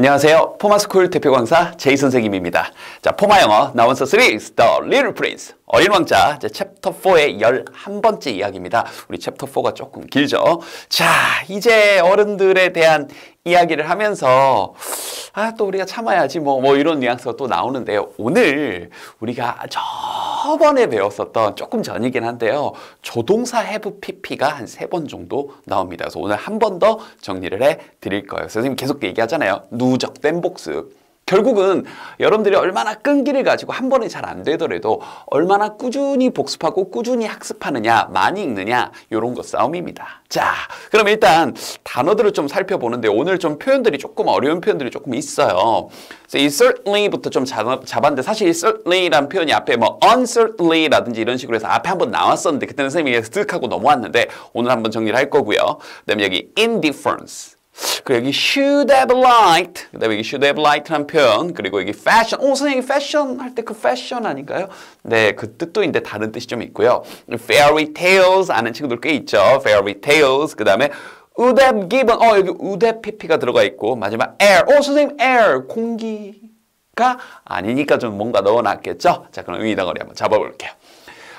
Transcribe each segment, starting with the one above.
안녕하세요. 포마스쿨 대표 강사 제이 선생님입니다. 자, 포마 영어 나원서 3 The Little Prince 어린 왕자 챕터 4의 11번째 이야기입니다. 우리 챕터 4가 조금 길죠? 자, 이제 어른들에 대한 이야기를 하면서 또 우리가 참아야지 뭐 이런 뉘앙스가 또 나오는데요. 오늘 우리가 저번에 배웠었던 조금 전이긴 한데요. 조동사 have pp가 한 3번 정도 나옵니다. 그래서 오늘 한 번 더 정리를 해 드릴 거예요. 선생님 계속 얘기하잖아요. 누적된 복습. 결국은 여러분들이 얼마나 끈기를 가지고 한 번에 잘 안 되더라도 얼마나 꾸준히 복습하고 꾸준히 학습하느냐, 많이 읽느냐 이런 거 싸움입니다. 자, 그럼 일단 단어들을 좀 살펴보는데 오늘 좀 표현들이 조금 어려운 표현들이 조금 있어요. 그래서 이 certainly부터 좀 잡았는데 사실 이 certainly라는 표현이 앞에 뭐 uncertainly라든지 이런 식으로 해서 앞에 한번 나왔었는데 그때는 선생님이 쓱 하고 넘어왔는데 오늘 한번 정리를 할 거고요. 그다음에 여기 indifference. 그리고 여기 should have liked, 그 다음에 여기 should have liked라는 표현, 그리고 여기 fashion, 선생님 fashion 할 때 그 fashion 아닌가요? 네, 그 뜻도 있는데 다른 뜻이 좀 있고요. fairy tales 아는 친구들 꽤 있죠. fairy tales, 그 다음에 would have given, 여기 would have pp가 들어가 있고, 마지막 air, 선생님 air, 공기가 아니니까 좀 뭔가 넣어놨겠죠? 자, 그럼 의미 덩어리 한번 잡아볼게요.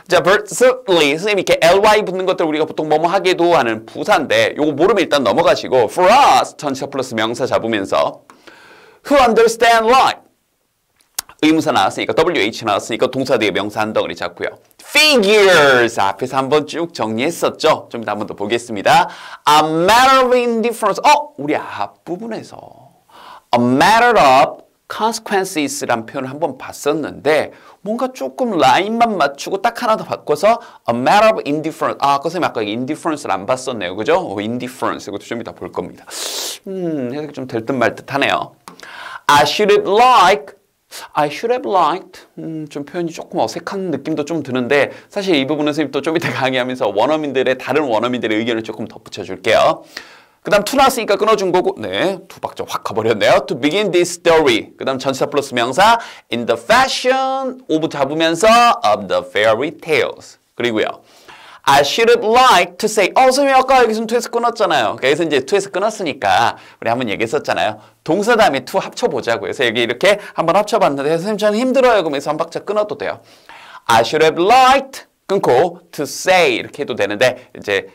자, certainly 선생님이 이렇게 ly 붙는 것들 우리가 보통 뭐뭐 하게도 하는 부사인데 요거 모르면 일단 넘어가시고 for us 전치사 플러스 명사 잡으면서 who understand life 의문사 나왔으니까 wh 나왔으니까 동사 뒤에 명사 한 덩어리 잡고요. figures 앞에서 한번 쭉 정리했었죠. 좀 이따 한번 더 보겠습니다. a matter of indifference 우리 앞부분에서 a matter of consequences란 표현을 한번 봤었는데 뭔가 조금 라인만 맞추고 딱 하나 더 바꿔서 a matter of indifference. 선생님 아까 indifference를 안 봤었네요. 그죠? indifference 이것도 좀 이따 볼 겁니다. 해석이 좀 될 듯 말 듯 하네요. I should have liked. 좀 표현이 조금 어색한 느낌도 좀 드는데 사실 이 부분은 선생님 또 좀 이따 강의하면서 다른 원어민들의 의견을 조금 덧붙여 줄게요. 그 다음 to 나왔으니까 끊어준 거고 네, 두 박자 확 가버렸네요. To begin this story. 그 다음 전치사 플러스 명사 in the fashion of 잡으면서 of the fairy tales. 그리고요. I should have liked to say 선생님 아까 여기서 to에서 끊었잖아요. 여기서 이제 to에서 끊었으니까 우리 한번 얘기했었잖아요. 동사 다음에 to 합쳐보자고요. 그래서 여기 이렇게 한번 합쳐봤는데 선생님 저는 힘들어요. 그러면서 한 박자 끊어도 돼요. I should have liked 끊고 to say 이렇게 해도 되는데 이제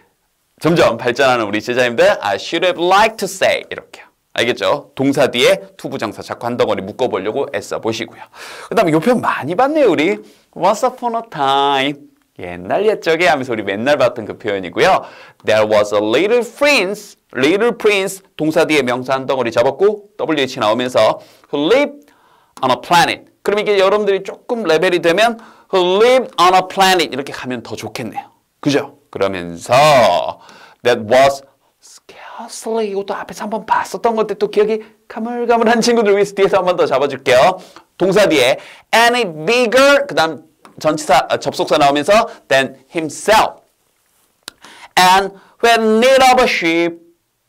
점점 발전하는 우리 제자님들 I should have liked to say 이렇게요. 알겠죠? 동사 뒤에 to 부정사 자꾸 한 덩어리 묶어보려고 애써 보시고요. 그 다음에 이 표현 많이 봤네요. 우리 Once upon a time 옛날 옛적에 하면서 우리 맨날 봤던 그 표현이고요. There was a little prince 동사 뒤에 명사 한 덩어리 잡았고 WH 나오면서 who lived on a planet. 그럼 이게 여러분들이 조금 레벨이 되면 who lived on a planet 이렇게 가면 더 좋겠네요. 그죠? 그러면서 that was scarcely 이것도 앞에서 한번 봤었던 건데 또 기억이 가물가물한 친구들 위해서 뒤에서 한번 더 잡아줄게요. 동사 뒤에 any bigger 그 다음 전치사 접속사 나오면서 than himself and when need of a sheep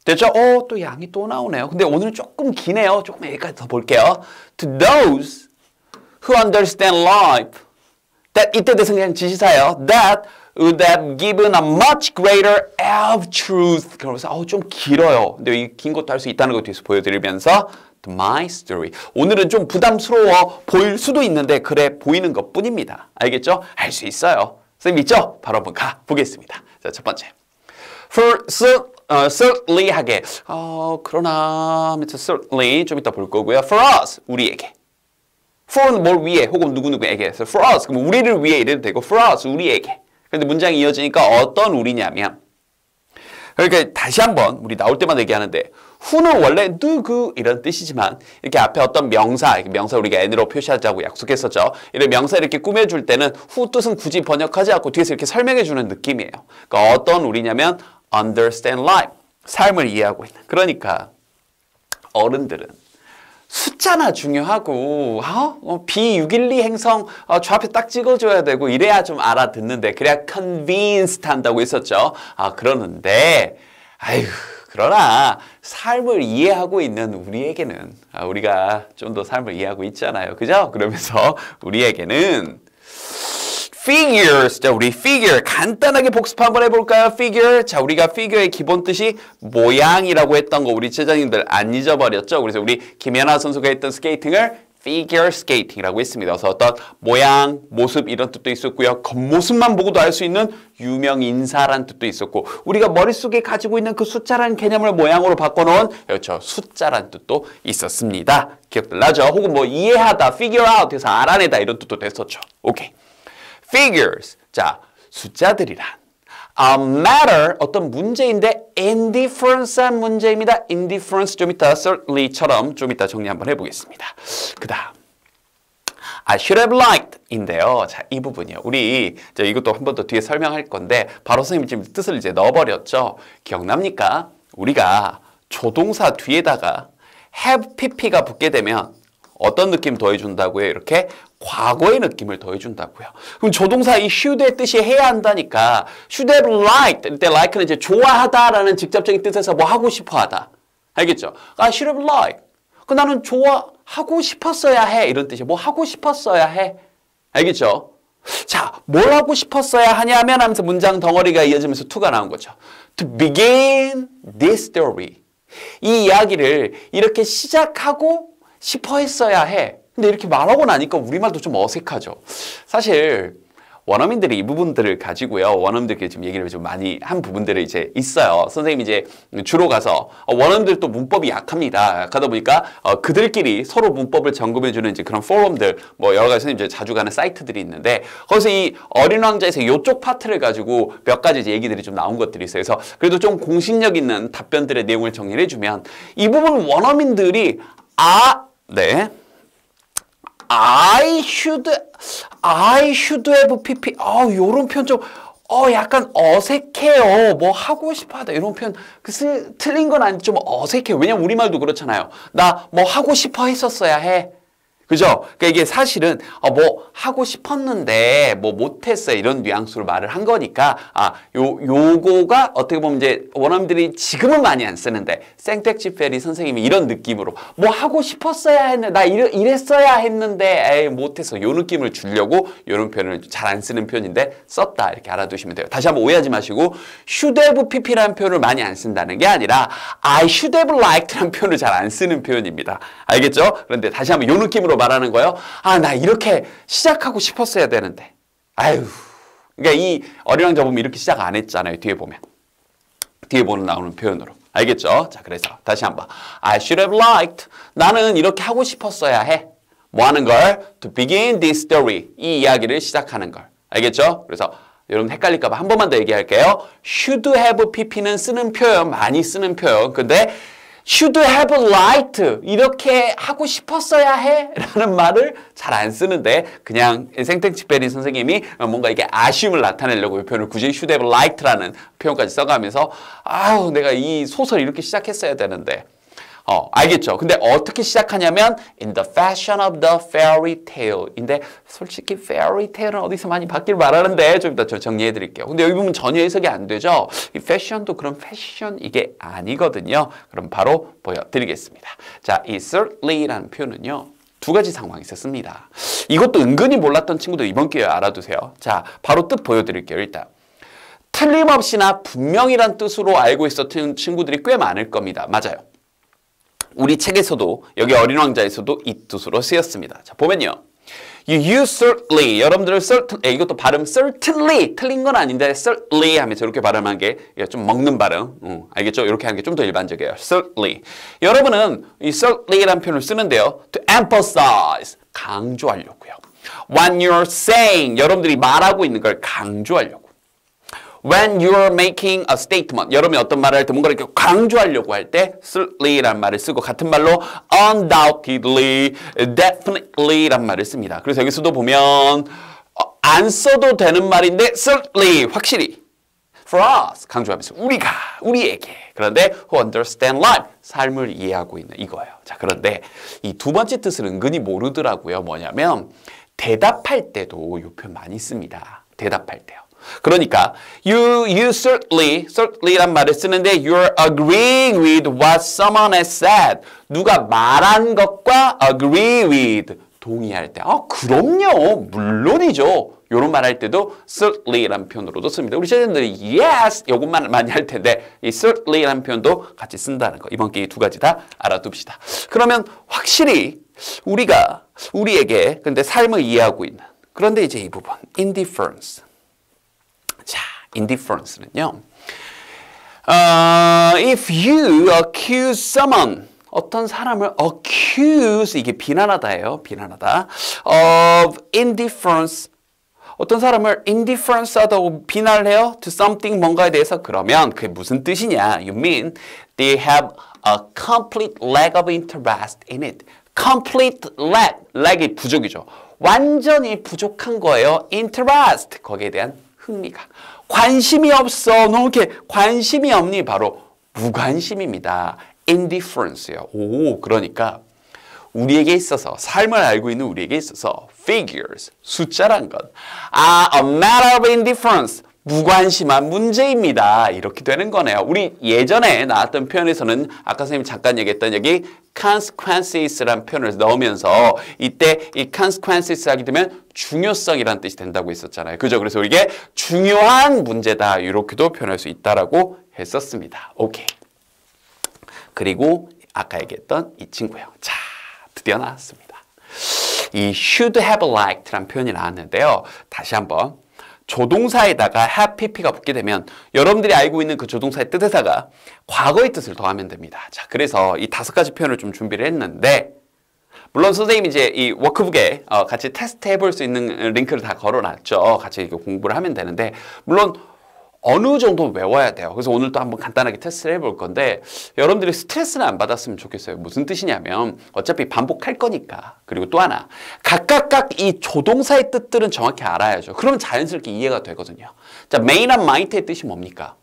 됐죠? 또 양이 또 나오네요. 근데 오늘 조금 기네요. 조금 여기까지 더 볼게요. To those who understand life that 이때 대해서 그냥 지시사예요. That would have given a much greater air of truth. 그러면서 좀 길어요. 근데 이 긴 것도 할 수 있다는 것 뒤에서 보여드리면서 my story. 오늘은 좀 부담스러워 보일 수도 있는데 그래 보이는 것뿐입니다. 알겠죠? 할 수 있어요. 선생님 있죠? 바로 한번 가보겠습니다. 자, 첫 번째. For certainly 하게. 그러나 certainly 좀 이따 볼 거고요. For us 우리에게. for는 뭘 위해 혹은 누구누구에게. So for us 그럼 우리를 위해 이래도 되고 for us 우리에게. 근데 문장이 이어지니까 어떤 우리냐면 그러니까 다시 한번 우리 나올 때마다 얘기하는데 who는 원래 누구 이런 뜻이지만 이렇게 앞에 어떤 명사 우리가 n으로 표시하자고 약속했었죠. 이런 명사 이렇게 꾸며줄 때는 who 뜻은 굳이 번역하지 않고 뒤에서 이렇게 설명해주는 느낌이에요. 그러니까 어떤 우리냐면 understand life 삶을 이해하고 있는. 그러니까 어른들은 숫자나 중요하고 B612 행성 좌표 딱 찍어줘야 되고 이래야 좀 알아듣는데 그래야 convinced 한다고 했었죠. 그러는데 그러나 삶을 이해하고 있는 우리에게는 우리가 좀 더 삶을 이해하고 있잖아요. 그죠? 그러면서 우리에게는 figures. 자, 우리 figure 간단하게 복습 한번 해볼까요? figure. 자, 우리가 figure의 기본 뜻이 모양이라고 했던 거 우리 제자님들 안 잊어버렸죠? 그래서 우리 김연아 선수가 했던 스케이팅을 figure skating이라고 했습니다. 그래서 어떤 모양, 모습 이런 뜻도 있었고요. 겉모습만 보고도 알 수 있는 유명 인사란 뜻도 있었고 우리가 머릿속에 가지고 있는 그 숫자라는 개념을 모양으로 바꿔놓은 그렇죠. 숫자란 뜻도 있었습니다. 기억들 나죠? 혹은 뭐 이해하다, figure out 해서 알아내다 이런 뜻도 됐었죠. 오케이. figures. 자, 숫자들이란 matter 어떤 문제인데 indifference한 문제입니다. indifference 좀 이따 certainly처럼 좀 이따 정리 한번 해보겠습니다. 그 다음 I should have liked 인데요. 자, 이 부분이요. 우리 이것도 한 번 더 뒤에 설명할 건데 바로 선생님이 지금 뜻을 이제 넣어버렸죠. 기억납니까? 우리가 조동사 뒤에다가 have pp가 붙게 되면 어떤 느낌 더해준다고요? 이렇게 과거의 느낌을 더해준다고요. 그럼 조동사 이 should의 뜻이 해야 한다니까 should have liked 이때 like는 이제 좋아하다라는 직접적인 뜻에서 뭐 하고 싶어하다. 알겠죠? I should have liked. 그 나는 좋아하고 싶었어야 해 이런 뜻이에요. 뭐 하고 싶었어야 해. 알겠죠? 자, 뭘 하고 싶었어야 하냐면 하면서 문장 덩어리가 이어지면서 to가 나온 거죠. To begin this story. 이 이야기를 이렇게 시작하고 싶어 했어야 해. 근데 이렇게 말하고 나니까 우리말도 좀 어색하죠. 사실 원어민들이 이 부분들을 가지고요. 원어민들끼리 지금 얘기를 좀 많이 한 부분들이 이제 있어요. 선생님이 이제 주로 가서 원어민들 또 문법이 약합니다. 약하다 보니까 그들끼리 서로 문법을 점검해주는 이제 그런 포럼들 뭐 여러 가지 선생님 이제 자주 가는 사이트들이 있는데 거기서 이 어린 왕자에서 이쪽 파트를 가지고 몇 가지 이제 얘기들이 좀 나온 것들이 있어요. 그래서 그래도 좀 공신력 있는 답변들의 내용을 정리를 해주면 이 부분 원어민들이 네. I should have pp. 요런 표현 좀, 약간 어색해요. 뭐 하고 싶어 하다. 이런 표현, 틀린 건 아닌데 좀 어색해요. 왜냐면 우리말도 그렇잖아요. 나 뭐 하고 싶어 했었어야 해. 그죠? 그러니까 이게 사실은 뭐 하고 싶었는데 뭐 못했어요 이런 뉘앙스로 말을 한 거니까 요거가 어떻게 보면 이제 원어민들이 지금은 많이 안 쓰는데 생텍쥐페리 선생님이 이런 느낌으로 뭐 하고 싶었어야 했는데 나 이랬어야 했는데 에이 못했어 요 느낌을 주려고 이런 표현을 잘 안 쓰는 표현인데 썼다 이렇게 알아두시면 돼요. 다시 한번 오해하지 마시고 should have pp라는 표현을 많이 안 쓴다는 게 아니라 I should have liked라는 표현을 잘 안 쓰는 표현입니다. 알겠죠? 그런데 다시 한번 요 느낌으로 말하는 거예요. 나 이렇게 시작하고 싶었어야 되는데. 아유. 그러니까 이 어린 왕자 보면 이렇게 시작 안 했잖아요. 뒤에 보면. 뒤에 보는 나오는 표현으로. 알겠죠? 자, 그래서 다시 한번. I should have liked. 나는 이렇게 하고 싶었어야 해. 뭐 하는 걸? To begin this story. 이 이야기를 시작하는 걸. 알겠죠? 그래서 여러분 헷갈릴까 봐 한 번만 더 얘기할게요. should have pp는 쓰는 표현, 많이 쓰는 표현. 근데 should have liked 이렇게 하고 싶었어야 해 라는 말을 잘 안 쓰는데 그냥 생텍쥐페리 선생님이 뭔가 이게 아쉬움을 나타내려고 이 표현을 굳이 should have liked라는 표현까지 써가면서 내가 이 소설 이렇게 시작했어야 되는데 알겠죠? 근데 어떻게 시작하냐면 in the fashion of the fairy tale인데 솔직히 fairy tale은 어디서 많이 받길 말하는데 좀 이따 저 정리해 드릴게요. 근데 여기 보면 전혀 해석이 안 되죠? 이 fashion도 그런 패션 이게 아니거든요. 그럼 바로 보여드리겠습니다. 자, 이 certainly라는 표현은요. 두 가지 상황이 있었습니다. 이것도 은근히 몰랐던 친구들 이번 기회에 알아두세요. 자, 바로 뜻 보여드릴게요. 일단 틀림없이나 분명이란 뜻으로 알고 있었던 친구들이 꽤 많을 겁니다. 맞아요. 우리 책에서도 여기 어린 왕자에서도 이 뜻으로 쓰였습니다. 자, 보면요. You use certainly. 여러분들은 이것도 발음 certainly 틀린 건 아닌데 certainly 하면서 이렇게 발음한 게 좀 먹는 발음. 알겠죠? 이렇게 하는 게 좀 더 일반적이에요. certainly. 여러분은 이 certainly라는 표현을 쓰는데요. To emphasize. 강조하려고요. When you're saying. 여러분들이 말하고 있는 걸 강조하려고. When you're making a statement, 여러분이 어떤 말을 할 때 뭔가를 이렇게 강조하려고 할 때 certainly라는 말을 쓰고 같은 말로 undoubtedly, definitely라는 말을 씁니다. 그래서 여기서도 보면 안 써도 되는 말인데 certainly, 확실히 for us, 강조하면서 우리에게 그런데 who understand life, 삶을 이해하고 있는 이거예요. 자, 그런데 이 두 번째 뜻을 은근히 모르더라고요. 뭐냐면 대답할 때도 이 표현 많이 씁니다. 대답할 때요. 그러니까 you certainly란 말을 쓰는데 you're agreeing with what someone has said. 누가 말한 것과 agree with 동의할 때 그럼요. 물론이죠. 요런 말 할 때도 certainly라는 표현으로도 씁니다. 우리 제자들이 yes 요것만 많이 할 텐데 이 certainly라는 표현도 같이 쓴다는 거. 이번 기회 두 가지 다 알아둡시다. 그러면 확실히 우리가 우리에게 근데 삶을 이해하고 있는 그런데 이제 이 부분 indifference. 자, indifference는요. If you accuse someone 어떤 사람을 accuse 이게 비난하다예요. 비난하다. of indifference 어떤 사람을 indifference 하다고 비난을 해요. to something 뭔가에 대해서 그러면 그게 무슨 뜻이냐? You mean they have a complete lack of interest in it. complete lack이 부족이죠. 완전히 부족한 거예요. interest 거기에 대한 흥미가. 관심이 없어. 너 이렇게 관심이 없니? 바로 무관심입니다. indifference요. 오, 그러니까 우리에게 있어서 삶을 알고 있는 우리에게 있어서 figures, 숫자란 건 a matter of indifference, 무관심한 문제입니다. 이렇게 되는 거네요. 우리 예전에 나왔던 표현에서는 아까 선생님이 잠깐 얘기했던 여기 consequences라는 표현을 넣으면서 이때 이 consequences 하게 되면 중요성이라는 뜻이 된다고 했었잖아요. 그죠? 그래서 이게 중요한 문제다. 이렇게도 표현할 수 있다라고 했었습니다. 오케이. 그리고 아까 얘기했던 이 친구예요. 자, 드디어 나왔습니다. 이 should have liked라는 표현이 나왔는데요. 다시 한번 조동사에다가 have pp가 붙게 되면 여러분들이 알고 있는 그 조동사의 뜻에다가 과거의 뜻을 더하면 됩니다. 자, 그래서 이 5가지 표현을 좀 준비를 했는데 물론 선생님이 이제 이 워크북에 같이 테스트 해볼 수 있는 링크를 다 걸어놨죠. 같이 이렇게 공부를 하면 되는데 물론 어느 정도 외워야 돼요. 그래서 오늘 또 한번 간단하게 테스트를 해볼 건데 여러분들이 스트레스는 안 받았으면 좋겠어요. 무슨 뜻이냐면 어차피 반복할 거니까. 그리고 또 하나 각각 이 조동사의 뜻들은 정확히 알아야죠. 그러면 자연스럽게 이해가 되거든요. 자, may나 might의 뜻이 뭡니까?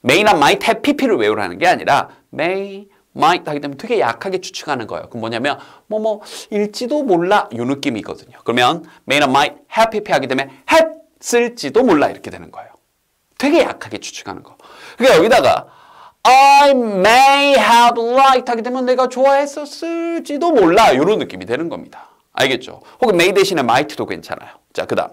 may나 might have pp를 외우라는 게 아니라 may, might 하게 되면 되게 약하게 추측하는 거예요. 그럼 뭐냐면 일지도 몰라 이 느낌이거든요. 그러면 may나 might have pp 하게 되면 했을지도 몰라 이렇게 되는 거예요. 되게 약하게 추측하는 거. 그러니까 여기다가 I may have liked 하게 되면 내가 좋아했었을지도 몰라 이런 느낌이 되는 겁니다. 알겠죠? 혹은 may 대신에 might도 괜찮아요. 자, 그 다음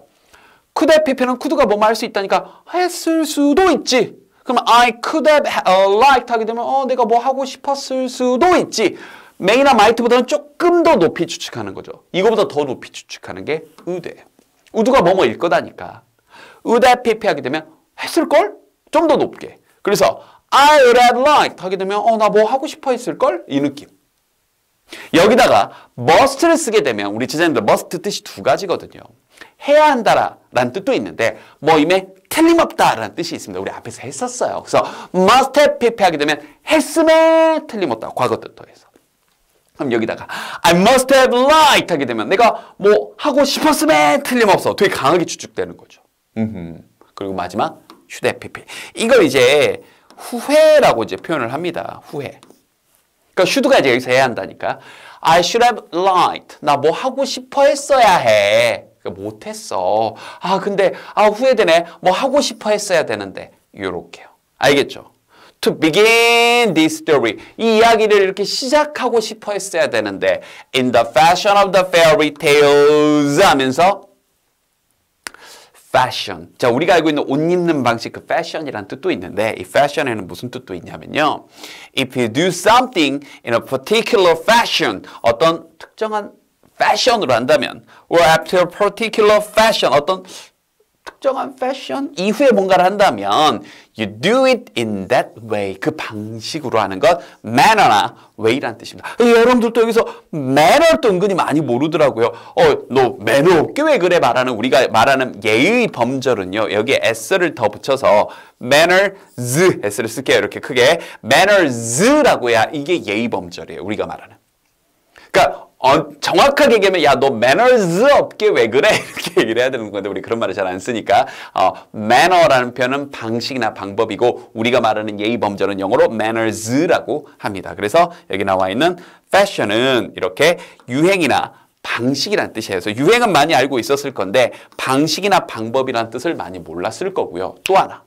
could have pp는 could가 뭐뭐 할 수 있다니까 했을 수도 있지. 그러면 I could have liked 하게 되면 내가 뭐 하고 싶었을 수도 있지. may나 might보다는 조금 더 높이 추측하는 거죠. 이거보다 더 높이 추측하는 게 would예요. would가 뭐뭐일 거다니까. would have pp 하게 되면 했을걸? 좀 더 높게. 그래서 I would have liked 하게 되면 나 뭐 하고 싶어 했을걸? 이 느낌. 여기다가 must를 쓰게 되면 우리 제자님들 must 뜻이 2가지거든요. 해야 한다라는 뜻도 있는데 뭐임에 틀림없다라는 뜻이 있습니다. 우리 앞에서 했었어요. 그래서 must have pp 하게 되면 했음에 틀림없다. 과거 뜻 더해서. 그럼 여기다가 I must have liked 하게 되면 내가 뭐 하고 싶었음에 틀림없어. 되게 강하게 추측되는 거죠. 그리고 마지막 should have pp. 이걸 이제 후회라고 이제 표현을 합니다. 후회. 그러니까 should가 이제 여기서 해야 한다니까. I should have liked. 나 뭐 하고 싶어 했어야 해. 그러니까 못했어. 근데 후회되네. 뭐 하고 싶어 했어야 되는데. 요렇게요. 알겠죠? To begin this story. 이 이야기를 이렇게 시작하고 싶어 했어야 되는데 in the fashion of the fairy tales 하면서 fashion. 자, 우리가 알고 있는 옷 입는 방식 그 fashion이라는 뜻도 있는데 이 fashion에는 무슨 뜻도 있냐면요. If you do something in a particular fashion 어떤 특정한 fashion으로 한다면 or after a particular fashion 어떤 특정한 패션 이후에 뭔가를 한다면 you do it in that way 그 방식으로 하는 것 manner나 way라는 뜻입니다. 여러분들도 여기서 manner도 은근히 많이 모르더라고요. 너 매너 없게 왜 그래 말하는 우리가 말하는 예의 범절은요. 여기에 s를 더 붙여서 manners s를 쓸게요. 이렇게 크게 manners라고 해야 이게 예의 범절이에요. 우리가 말하는. 그러니까 정확하게 얘기하면 야, 너 manners 없게 왜 그래? 이렇게 얘기를 해야 되는 건데 우리 그런 말을 잘 안 쓰니까 manner라는 표현은 방식이나 방법이고 우리가 말하는 예의 범절은 영어로 manners라고 합니다. 그래서 여기 나와 있는 fashion은 이렇게 유행이나 방식이라는 뜻이에요. 그래서 유행은 많이 알고 있었을 건데 방식이나 방법이라는 뜻을 많이 몰랐을 거고요. 또 하나.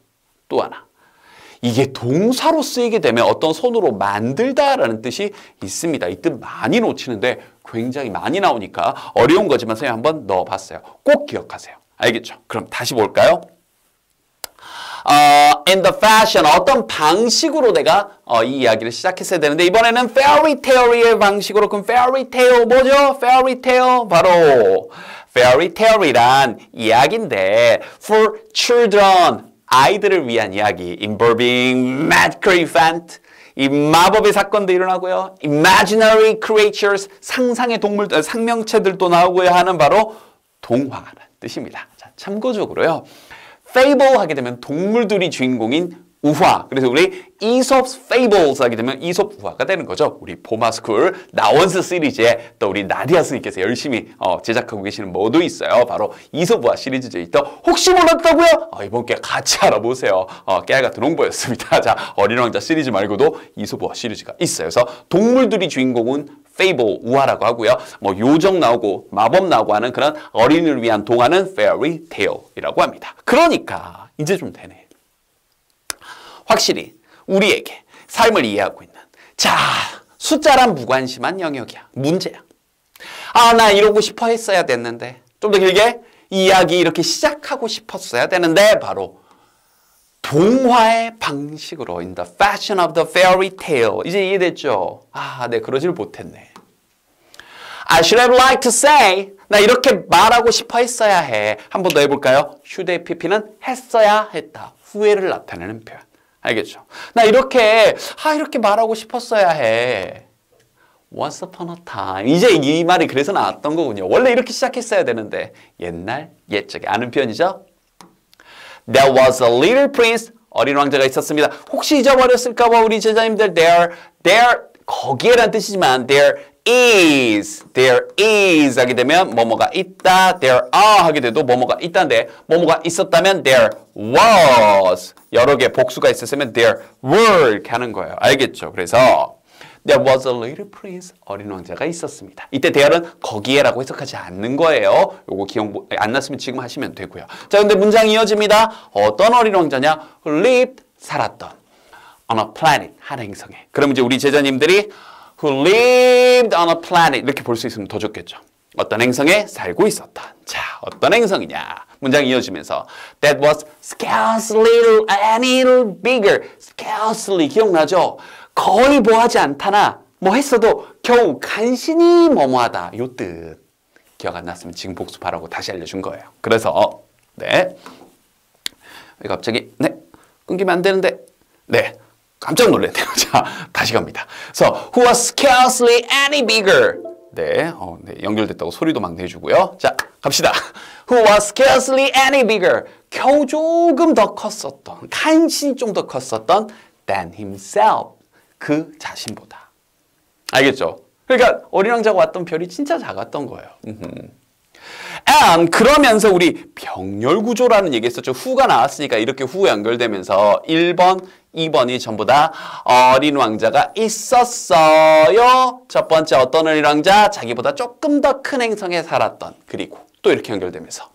이게 동사로 쓰이게 되면 어떤 손으로 만들다라는 뜻이 있습니다. 이 뜻 많이 놓치는데 굉장히 많이 나오니까 어려운 거지만 선생님 한번 넣어봤어요. 꼭 기억하세요. 알겠죠? 그럼 다시 볼까요? In the fashion, 어떤 방식으로 내가 이 이야기를 시작했어야 되는데 이번에는 fairy tale의 방식으로. 그럼 fairy tale 뭐죠? fairy tale 바로 fairy tale이란 이야기인데 for children, 아이들을 위한 이야기 involving magical event, 이 마법의 사건도 일어나고요. imaginary creatures, 상상의 동물들, 생명체들도 나오고요 하는 바로 동화라는 뜻입니다. 자, 참고적으로요. fable 하게 되면 동물들이 주인공인 우화. 그래서 우리 Aesop's Fables 하게 되면 이솝 우화가 되는 거죠. 우리 포마스쿨 나원스 시리즈에 또 우리 나디아 스님께서 열심히 제작하고 계시는 뭐도 있어요. 바로 이솝 우화 시리즈죠. 또 혹시 몰랐다고요? 이번 게 같이 알아보세요. 깨알 같은 홍보였습니다. 자, 어린 왕자 시리즈 말고도 이솝 우화 시리즈가 있어요. 그래서 동물들이 주인공은 fable, 우화라고 하고요. 뭐 요정 나오고 마법 나오고 하는 그런 어린이를 위한 동화는 fairy tale이라고 합니다. 그러니까 이제 좀 되네. 확실히 우리에게 삶을 이해하고 있는, 자, 숫자란 무관심한 영역이야. 문제야. 나 이러고 싶어 했어야 됐는데, 좀 더 길게 이야기 이렇게 시작하고 싶었어야 되는데 바로 동화의 방식으로 in the fashion of the fairy tale. 이제 이해됐죠? 네, 그러질 못했네. I should have liked to say, 나 이렇게 말하고 싶어 했어야 해. 한 번 더 해볼까요? should의 pp는 했어야 했다. 후회를 나타내는 표현. 알겠죠? 나 이렇게 말하고 싶었어야 해. Once upon a time. 이제 이 말이 그래서 나왔던 거군요. 원래 이렇게 시작했어야 되는데 옛날, 옛적에 아는 표현이죠? There was a little prince. 어린 왕자가 있었습니다. 혹시 잊어버렸을까 봐 우리 제자님들 there 거기에란 뜻이지만 there is 하게 되면 뭐뭐가 있다. there are 하게 돼도 뭐뭐가 있다인데 뭐뭐가 있었다면 there was 여러 개 복수가 있었으면 there were 이렇게 하는 거예요. 알겠죠? 그래서 there was a little prince 어린 왕자가 있었습니다. 이때 there는 거기에라고 해석하지 않는 거예요. 요거 기억 안 났으면 지금 하시면 되고요. 자, 근데 문장이 이어집니다. 어떤 어린 왕자냐? who lived 살았던 on a planet 한 행성에. 그럼 이제 우리 제자님들이 who lived on a planet 이렇게 볼 수 있으면 더 좋겠죠. 어떤 행성에 살고 있었다. 자, 어떤 행성이냐? 문장이 이어지면서 that was scarcely any little bigger. scarcely 기억나죠? 거의 뭐하지 않다나 뭐 했어도 겨우 간신히 뭐뭐하다. 요 뜻. 기억 안 났으면 지금 복습하라고 다시 알려준 거예요. 그래서 네. 갑자기 네. 끊기면 안 되는데 네. 깜짝 놀랐네요. 자, 다시 갑니다. So, who was scarcely any bigger. 네, 네, 연결됐다고 소리도 막 내주고요. 자, 갑시다. Who was scarcely any bigger. 겨우 조금 더 컸었던, 간신히 좀 더 컸었던 than himself. 그 자신보다. 알겠죠? 그러니까 어린 왕자가 왔던 별이 진짜 작았던 거예요. And 그러면서 우리 병렬 구조라는 얘기 했었죠. who가 나왔으니까 이렇게 who 연결되면서 1번, 2번이 전부 다 어린 왕자가 있었어요. 첫 번째 어떤 어린 왕자? 자기보다 조금 더 큰 행성에 살았던. 그리고 또 이렇게 연결되면서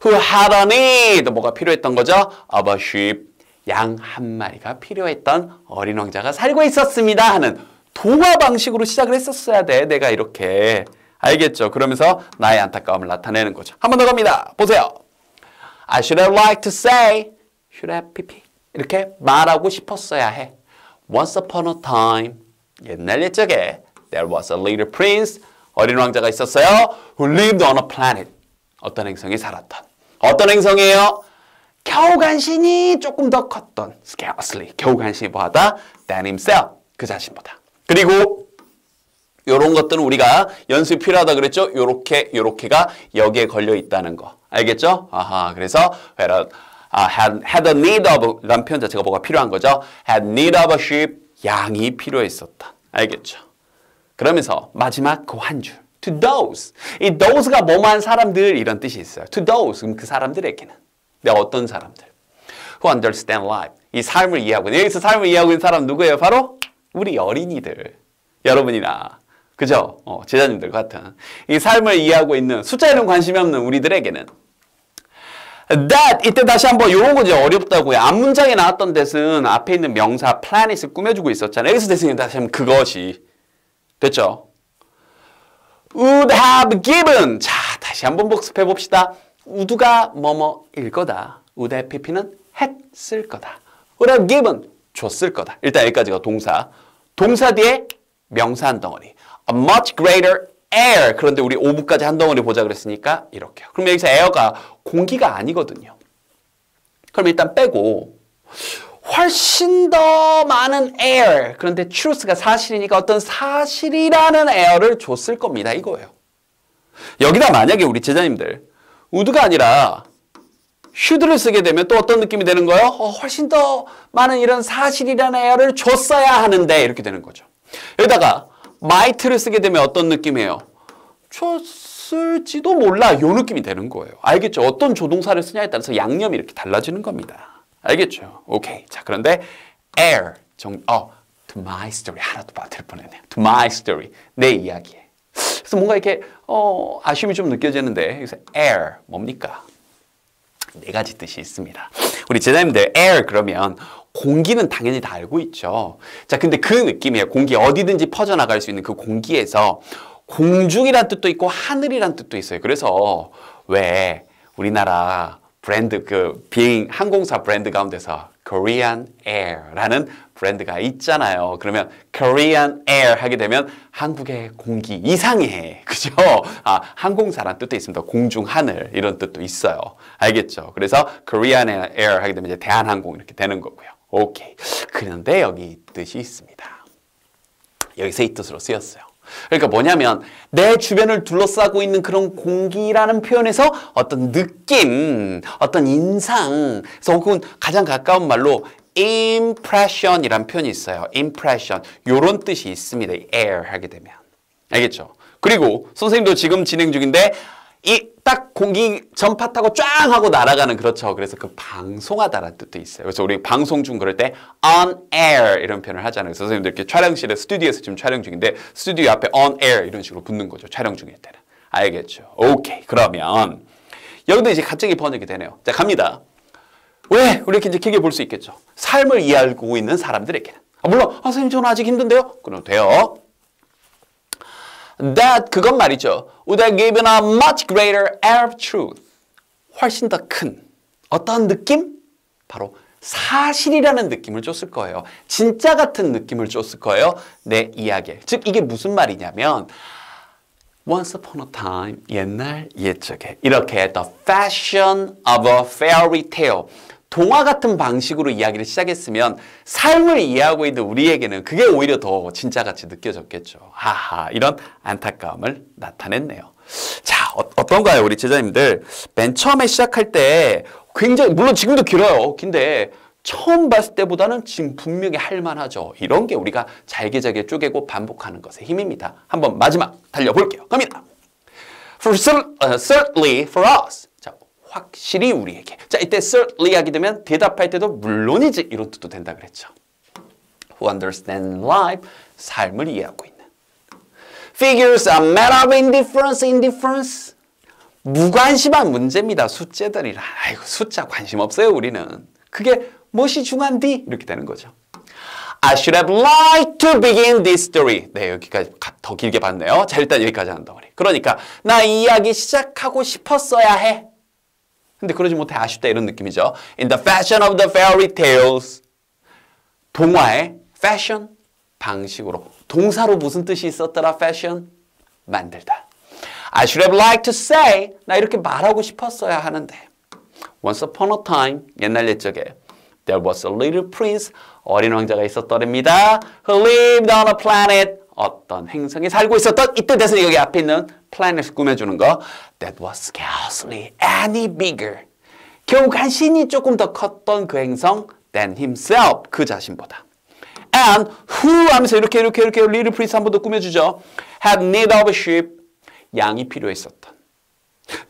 who had a need. 뭐가 필요했던 거죠? of a sheep. 양 한 마리가 필요했던 어린 왕자가 살고 있었습니다 하는 동화 방식으로 시작을 했었어야 돼. 내가 이렇게. 알겠죠? 그러면서 나의 안타까움을 나타내는 거죠. 한 번 더 갑니다. 보세요. I should have liked to say, should have pp. 이렇게 말하고 싶었어야 해. Once upon a time, 옛날 옛적에 there was a little prince, 어린 왕자가 있었어요. Who lived on a planet. 어떤 행성에 살았던. 어떤 행성이에요? 겨우 간신히 조금 더 컸던. Scarcely. 겨우 간신히 뭐하다? Than himself. 그 자신보다. 그리고 요런 것들은 우리가 연습이 필요하다 그랬죠? 요렇게가 여기에 걸려 있다는 거. 알겠죠? 그래서 had a need of 라는 표현 자체가 뭐가 필요한 거죠? had need of a sheep. 양이 필요했었다. 알겠죠? 그러면서 마지막 그 한 줄. to those. 이 those가 뭐뭐한 사람들 이런 뜻이 있어요. to those. 그럼 그 사람들에게는. 내가 어떤 사람들? who understand life. 이 삶을 이해하고 있는. 여기서 삶을 이해하고 있는 사람 누구예요? 바로 우리 어린이들. 여러분이나 그죠? 제자님들 같은 이 삶을 이해하고 있는 숫자에는 관심이 없는 우리들에게는 That 이때 다시 한번 요런 거죠. 어렵다고요. 앞문장에 나왔던 that은 앞에 있는 명사 planet을 꾸며주고 있었잖아요. 여기서 대신에 다시 한번 그것이 됐죠? would have given. 자, 다시 한번 복습해 봅시다. would가 뭐뭐일 거다. would have pp는 했을 거다. would have given 줬을 거다. 일단 여기까지가 동사. 동사 뒤에 명사 한 덩어리. A much greater air. 그런데 우리 오브까지 한 덩어리 보자 그랬으니까 이렇게요. 그럼 여기서 air가 공기가 아니거든요. 그럼 일단 빼고 훨씬 더 많은 air. 그런데 truth가 사실이니까 어떤 사실이라는 air를 줬을 겁니다. 이거예요. 여기다 만약에 우리 제자님들 would가 아니라 should를 쓰게 되면 또 어떤 느낌이 되는 거예요? 훨씬 더 많은 이런 사실이라는 air를 줬어야 하는데 이렇게 되는 거죠. 여기다가 might를 쓰게 되면 어떤 느낌이에요? 줬을지도 몰라. 요 느낌이 되는 거예요. 알겠죠? 어떤 조동사를 쓰냐에 따라서 양념이 이렇게 달라지는 겁니다. 알겠죠? 오케이. 자, 그런데 air to my story 하나도 빠뜨릴 뻔했네요. to my story 내 이야기에. 그래서 뭔가 이렇게 아쉬움이 좀 느껴지는데 여기서 air 뭡니까? 네 가지 뜻이 있습니다. 우리 제자님들 air 그러면 공기는 당연히 다 알고 있죠. 자, 근데 그 느낌이에요. 공기 어디든지 퍼져나갈 수 있는 그 공기에서 공중이란 뜻도 있고 하늘이란 뜻도 있어요. 그래서 왜 우리나라 브랜드 그 비행 항공사 브랜드 가운데서 Korean Air라는 브랜드가 있잖아요. 그러면 Korean Air 하게 되면 한국의 공기 이상해. 그죠? 항공사란 뜻도 있습니다. 공중 하늘 이런 뜻도 있어요. 알겠죠? 그래서 Korean Air 하게 되면 이제 대한항공 이렇게 되는 거고요. 오케이. 그런데 여기 뜻이 있습니다. 여기서 이 뜻으로 쓰였어요. 그러니까 뭐냐면 내 주변을 둘러싸고 있는 그런 공기라는 표현에서 어떤 느낌, 어떤 인상, 그래서 혹은 가장 가까운 말로 impression이란 표현이 있어요. impression. 요런 뜻이 있습니다. air 하게 되면. 알겠죠? 그리고 선생님도 지금 진행 중인데 이 딱 공기 전파 타고 쫙 하고 날아가는 그렇죠. 그래서 그 방송하다라는 뜻도 있어요. 그래서 우리 방송 중 그럴 때 on air 이런 표현을 하잖아요. 그래서 선생님들 이렇게 촬영실에 스튜디오에서 지금 촬영 중인데 스튜디오 앞에 on air 이런 식으로 붙는 거죠. 촬영 중일 때는. 알겠죠? 오케이. 그러면 여기도 이제 갑자기 번역이 되네요. 자, 갑니다. 왜? 우리 이렇게 이제 길게 볼 수 있겠죠. 삶을 이해하고 있는 사람들에게는. 물론 선생님 저는 아직 힘든데요? 그럼 돼요. That 그건 말이죠. Would have given a much greater air of truth. 훨씬 더 큰 어떤 느낌? 바로 사실이라는 느낌을 줬을 거예요. 진짜 같은 느낌을 줬을 거예요. 내 이야기에. 즉 이게 무슨 말이냐면 Once upon a time, 옛날 옛적에 이렇게 the fashion of a fairy tale. 동화 같은 방식으로 이야기를 시작했으면 삶을 이해하고 있는 우리에게는 그게 오히려 더 진짜같이 느껴졌겠죠. 하하, 이런 안타까움을 나타냈네요. 자, 어떤가요, 우리 제자님들? 맨 처음에 시작할 때 굉장히, 물론 지금도 길어요. 근데 처음 봤을 때보다는 지금 분명히 할만하죠. 이런 게 우리가 잘게 쪼개고 반복하는 것의 힘입니다. 한번 마지막 달려볼게요. 갑니다. Certainly for us. 자, 확실히 우리에게. 자, 이때 certainly 하게 되면 대답할 때도 물론이지 이런 뜻도 된다 그랬죠. Who understand life. 삶을 이해하고 있는. Figures are matter of indifference. 무관심한 문제입니다. 숫자들이라. 아이고, 숫자 관심 없어요, 우리는. 그게 무엇이 중요한디? 이렇게 되는 거죠. I should have liked to begin this story. 네, 여기까지 더 길게 봤네요. 자, 일단 여기까지 한 덩어리. 그러니까 나 이 이야기 시작하고 싶었어야 해. 근데 그러지 못해 아쉽다 이런 느낌이죠. In the fashion of the fairy tales. 동화의 fashion 방식으로. 동사로 무슨 뜻이 있었더라? fashion 만들다. I should have liked to say. 나 이렇게 말하고 싶었어야 하는데. Once upon a time. 옛날 옛적에. There was a little prince. 어린 왕자가 있었더랍니다. Who lived on a planet. 어떤 행성에 살고 있었던 이때 대해서 여기 앞에 있는 planet을 꾸며주는 거. That was scarcely any bigger. 겨우 간신히 조금 더 컸던 그 행성 than himself. 그 자신보다. And who 하면서 이렇게 little prince 한 번 더 꾸며주죠. Had need of a sheep. 양이 필요했었던.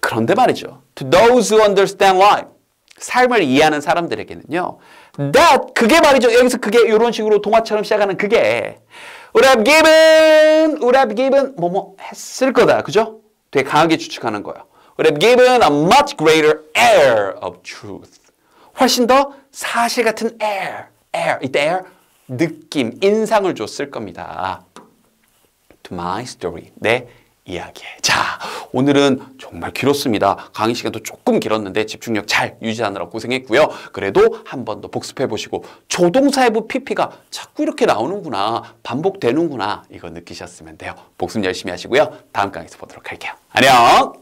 그런데 말이죠. To those who understand life. 삶을 이해하는 사람들에게는요. That 그게 말이죠. 여기서 그게 이런 식으로 동화처럼 시작하는 그게 would have given 뭐뭐 했을 거다. 그죠? 되게 강하게 추측하는 거예요. would have given a much greater air of truth. 훨씬 더 사실 같은 air, 이때 air, 느낌, 인상을 줬을 겁니다. To my story, 내 이야기에. 자, 오늘은 정말 길었습니다. 강의 시간도 조금 길었는데 집중력 잘 유지하느라 고생했고요. 그래도 한 번 더 복습해 보시고 조동사의부 PP가 자꾸 이렇게 나오는구나, 반복되는구나, 이거 느끼셨으면 돼요. 복습 열심히 하시고요. 다음 강의에서 보도록 할게요. 안녕!